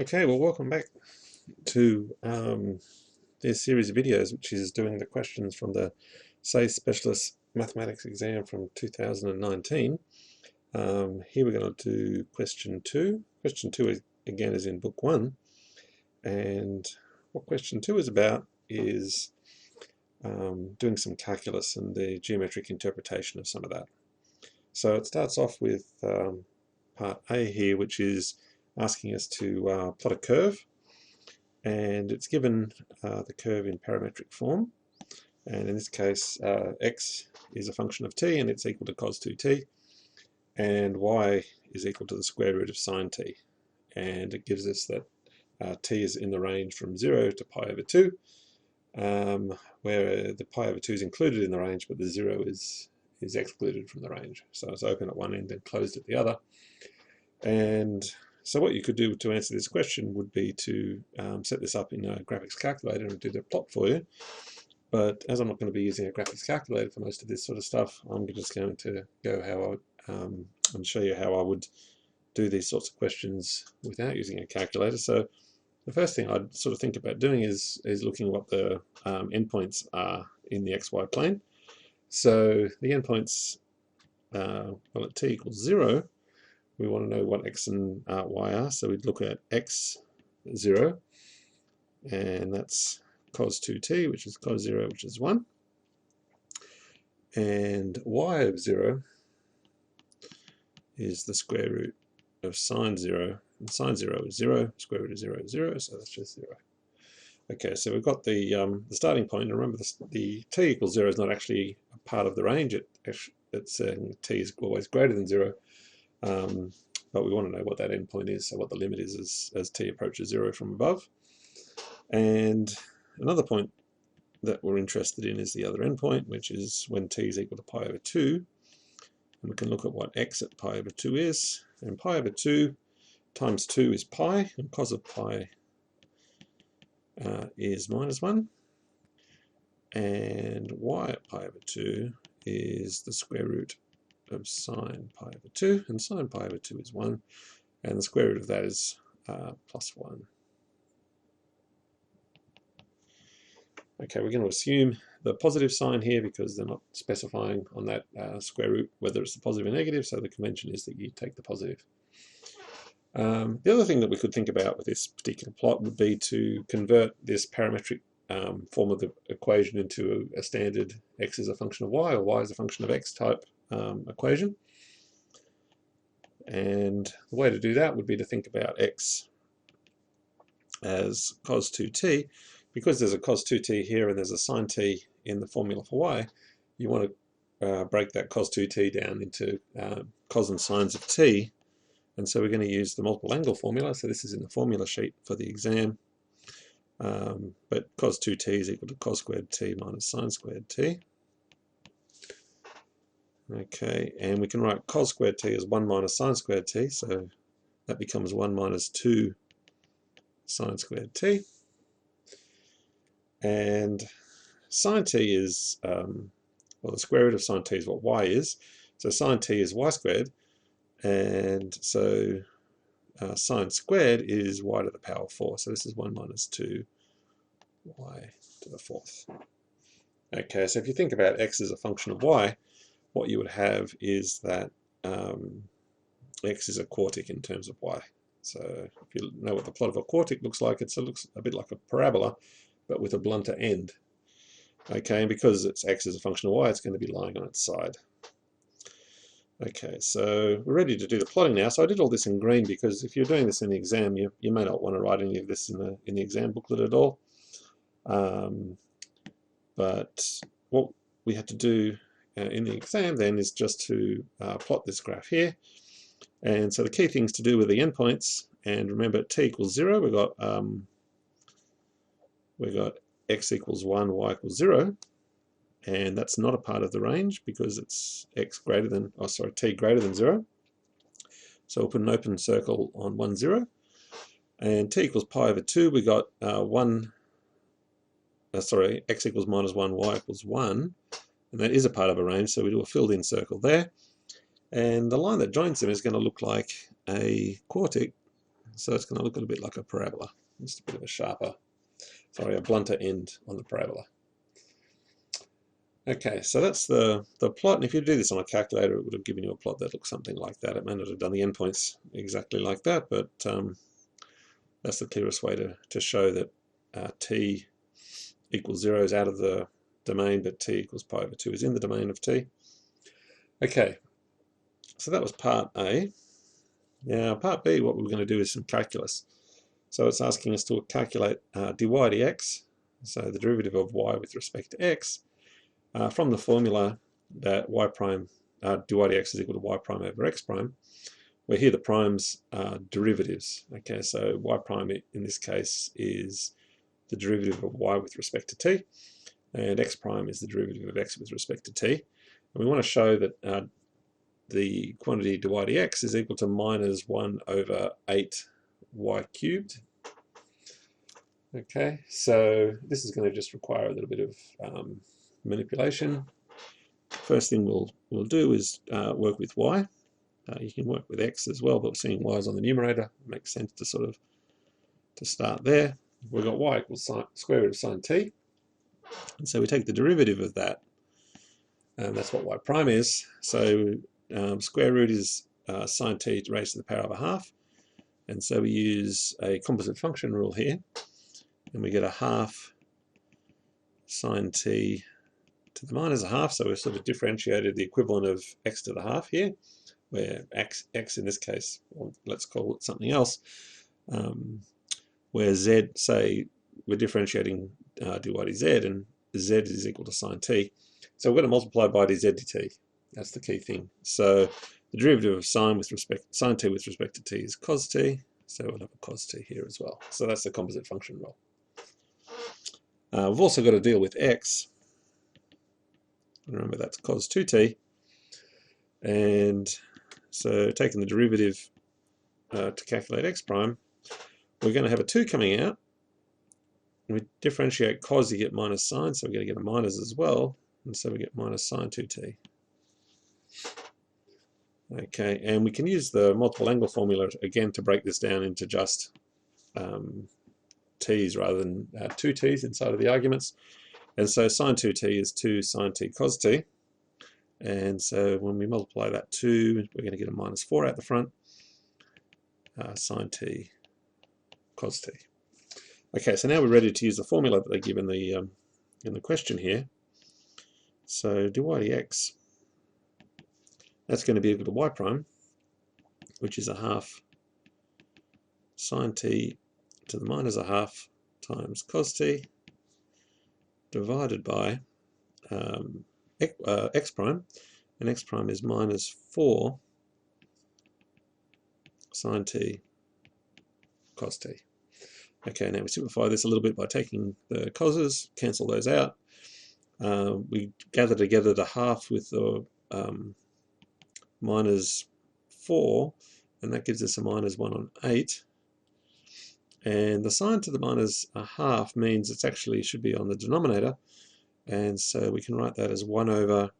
Okay, well, welcome back to this series of videos, which is doing the questions from the SACE Specialist Mathematics Exam from 2019. Here we're going to do question 2. Question 2 again is in book 1, and what question 2 is about is doing some calculus and the geometric interpretation of some of that. So it starts off with part A here, which is asking us to plot a curve, and it's given the curve in parametric form, and in this case x is a function of t and it's equal to cos 2t, and y is equal to the square root of sine t, and it gives us that t is in the range from 0 to pi over 2, where the pi over 2 is included in the range but the 0 is excluded from the range, so it's open at one end and closed at the other. And so what you could do to answer this question would be to set this up in a graphics calculator and do the plot for you. But as I'm not going to be using a graphics calculator for most of this sort of stuff, I'm just going to go how I would, and show you how I would do these sorts of questions without using a calculator. So the first thing I'd sort of think about doing is looking what the endpoints are in the xy plane. So the endpoints, well, at t equals 0, we want to know what x and y are, so we'd look at x0, and that's cos 2t, which is cos 0, which is 1, and y of 0 is the square root of sine 0, and sine 0 is 0, square root of 0 is 0, so that's just 0. Okay, so we've got the starting point, and remember the t equals 0 is not actually a part of the range, it's saying t is always greater than 0. But we want to know what that endpoint is, so what the limit is as t approaches 0 from above. And another point that we're interested in is the other endpoint, which is when t is equal to pi over 2. And we can look at what x at pi over 2 is. And pi over 2 times 2 is pi, and cos of pi is minus 1. And y at pi over 2 is the square root of sine pi over 2, and sine pi over 2 is 1, and the square root of that is plus 1. Okay, we're going to assume the positive sign here because they're not specifying on that square root whether it's the positive or negative, so the convention is that you take the positive. The other thing that we could think about with this particular plot would be to convert this parametric form of the equation into a standard x is a function of y, or y is a function of x type equation. And the way to do that would be to think about x as cos 2t. Because there's a cos 2t here and there's a sine t in the formula for y, you want to break that cos 2t down into cos and sines of t, and so we're going to use the multiple angle formula. So this is in the formula sheet for the exam, but cos 2t is equal to cos squared t minus sine squared t. Okay, and we can write cos squared t as 1 minus sine squared t, so that becomes 1 minus 2 sine squared t. And sine t is, well, the square root of sine t is what y is, so sine t is y squared, and so sine squared is y to the power 4, so this is 1 minus 2 y to the 4th. Okay, so if you think about x as a function of y, what you would have is that x is a quartic in terms of y. So if you know what the plot of a quartic looks like, it looks a bit like a parabola, but with a blunter end. Okay, and because it's x is a function of y, it's going to be lying on its side. Okay, so we're ready to do the plotting now. So I did all this in green because if you're doing this in the exam, you may not want to write any of this in the exam booklet at all. But what we had to do in the exam then is just to plot this graph here. And so the key things to do with the endpoints, and remember t equals 0, we've got x equals 1, y equals 0, and that's not a part of the range because it's x greater than, oh sorry, t greater than 0. So we'll put an open circle on 1, 0. And t equals pi over 2, we got x equals minus 1, y equals 1, and that is a part of a range, so we do a filled in circle there. And the line that joins them is going to look like a quartic So it's going to look a little bit like a parabola. Just a bit of a blunter end on the parabola. Okay, so that's the plot, and if you do this on a calculator, it would have given you a plot that looks something like that. It may not have done the endpoints exactly like that, but that's the clearest way to show that t equals 0 is out of the domain, but t equals pi over 2 is in the domain of t. Okay, so that was part A. Now part B, what we're going to do is some calculus. So it's asking us to calculate dy dx, so the derivative of y with respect to x, from the formula that y prime dy dx is equal to y prime over x prime, where here the primes are derivatives. Okay, so y prime in this case is the derivative of y with respect to t, and x prime is the derivative of x with respect to t. And we want to show that the quantity dy dx is equal to minus 1 over 8 y cubed. Okay, so this is going to just require a little bit of manipulation. First thing we'll do is work with y. You can work with x as well, but seeing y is on the numerator, it makes sense to to start there. We've got y equals square root of sine t, and so we take the derivative of that, and that's what y prime is. So square root is sine t raised to the power of a half, and so we use a composite function rule here, and we get a half sine t to the minus a half, so we've sort of differentiated the equivalent of x to the half here, where x in this case, or let's call it something else, where z, say, we're differentiating dy dz, and z is equal to sine t. So we're going to multiply by dz dt. That's the key thing. So the derivative of sine t with respect to t is cos t, so we'll have a cos t here as well. So that's the composite function rule. We've also got to deal with x. Remember, that's cos 2t. And so taking the derivative to calculate x prime, we're going to have a 2 coming out. We differentiate cos, you get minus sine, so we're going to get a minus as well. And so we get minus sine 2t. Okay, and we can use the multiple angle formula again to break this down into just t's rather than 2 t's inside of the arguments. And so sine 2t is 2 sine t cos t. And so when we multiply that 2, we're going to get a minus 4 out the front, sine t cos t. Okay, so now we're ready to use the formula that they give in the question here. So dy dx, that's going to be equal to y prime, which is a half sine t to the minus a half times cos t, divided by x prime, and x prime is minus 4 sine t cos t. Okay, now we simplify this a little bit by taking the coses, cancel those out. We gather together the half with the minus 4, and that gives us a minus 1 on 8. And the sine to the minus a half means it actually should be on the denominator, and so we can write that as 1 over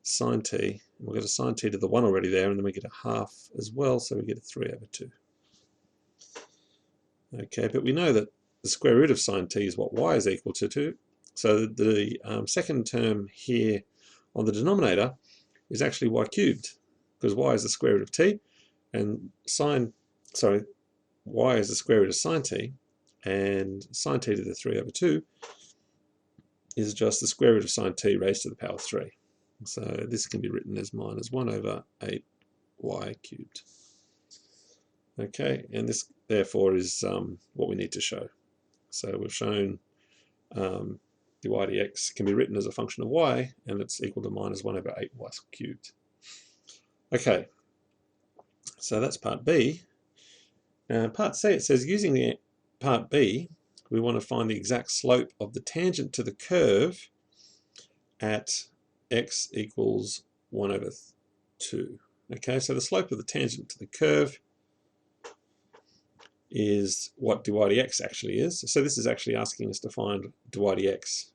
sine t. We'll get a sine t to the 1 already there, and then we get a half as well, so we get a 3 over 2. Okay, but we know that the square root of sine t is what y is equal to 2. So the second term here on the denominator is actually y cubed, because y is the square root of t, and y is the square root of sine t, and sine t to the 3 over 2 is just the square root of sine t raised to the power of 3. So this can be written as minus 1 over 8 y cubed. Okay, and this therefore is what we need to show. So we've shown dy dx can be written as a function of y, and it's equal to minus 1 over 8 y cubed. Okay, so that's part B. Part C, it says using the part B, we want to find the exact slope of the tangent to the curve at x equals 1 over 2. Okay, so the slope of the tangent to the curve is what dy dx actually is. So this is actually asking us to find dy dx.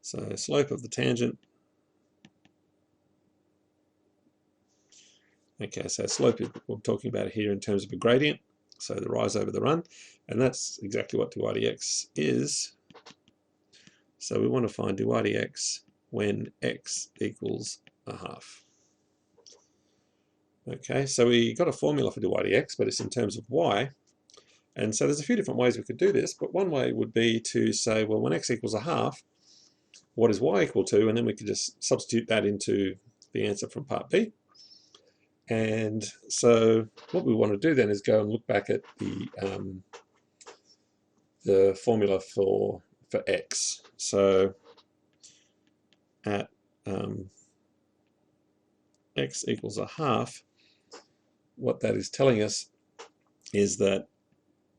So slope of the tangent Okay, so slope is what we're talking about here in terms of a gradient, so the rise over the run, and that's exactly what dy dx is. So we want to find dy dx when x equals a half. Okay, so we got a formula for dy dx, but it's in terms of y. And so there's a few different ways we could do this, but one way would be to say, well, when x equals a half, what is y equal to? And then we could just substitute that into the answer from part B. And so what we want to do then is go and look back at the formula for x. So at x equals a half, what that is telling us is that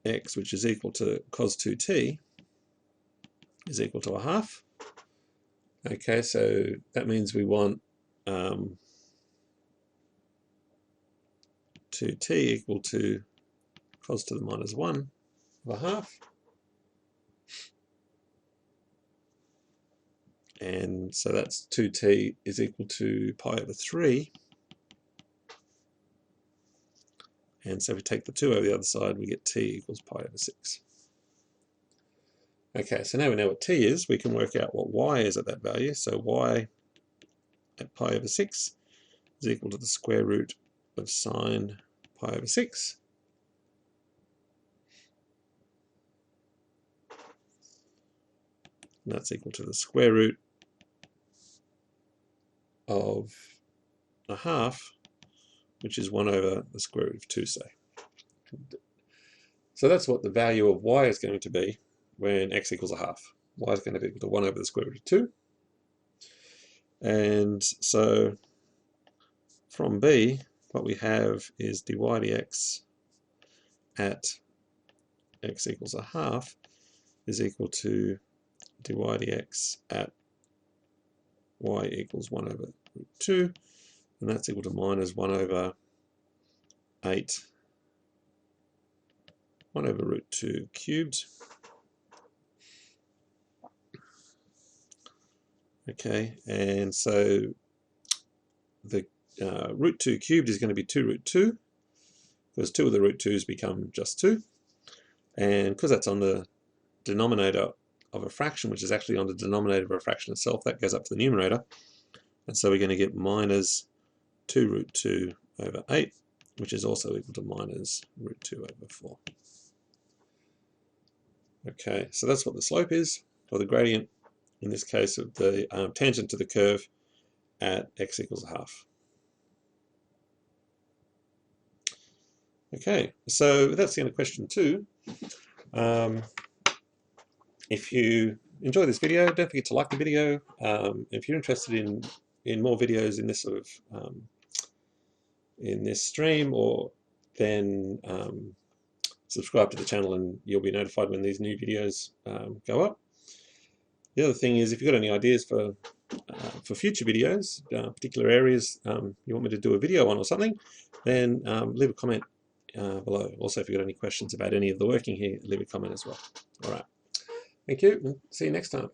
x, which is equal to cos 2t, is equal to a half. Okay, so that means we want 2t equal to cos to the minus 1 of a half. And so that's 2t is equal to pi over 3. And so if we take the 2 over the other side, we get t equals pi over 6. Okay, so now we know what t is, we can work out what y is at that value. So y at pi over 6 is equal to the square root of sine pi over 6. And that's equal to the square root of a half, which is 1 over the square root of 2, say. So that's what the value of y is going to be when x equals a half. Y is going to be equal to 1 over the square root of 2. And so from B, what we have is dy dx at x equals a half is equal to dy dx at y equals 1 over root 2, and that's equal to minus 1 over 8, 1 over root 2 cubed. Okay, and so the root 2 cubed is going to be 2 root 2, because 2 of the root 2's become just 2. And because that's on the denominator of a fraction, which is actually on the denominator of a fraction itself, that goes up to the numerator. And so we're going to get minus 2 root 2 over 8, which is also equal to minus root 2 over 4. Okay, so that's what the slope is, or the gradient, in this case, of the tangent to the curve at x equals a half. Okay, so that's the end of question 2. If you enjoy this video, don't forget to like the video. If you're interested in more videos in this sort of in this stream, or then subscribe to the channel and you'll be notified when these new videos go up. The other thing is, if you've got any ideas for future videos, particular areas you want me to do a video on or something, then leave a comment below. Also, if you've got any questions about any of the working here, leave a comment as well. All right. Thank you, and see you next time.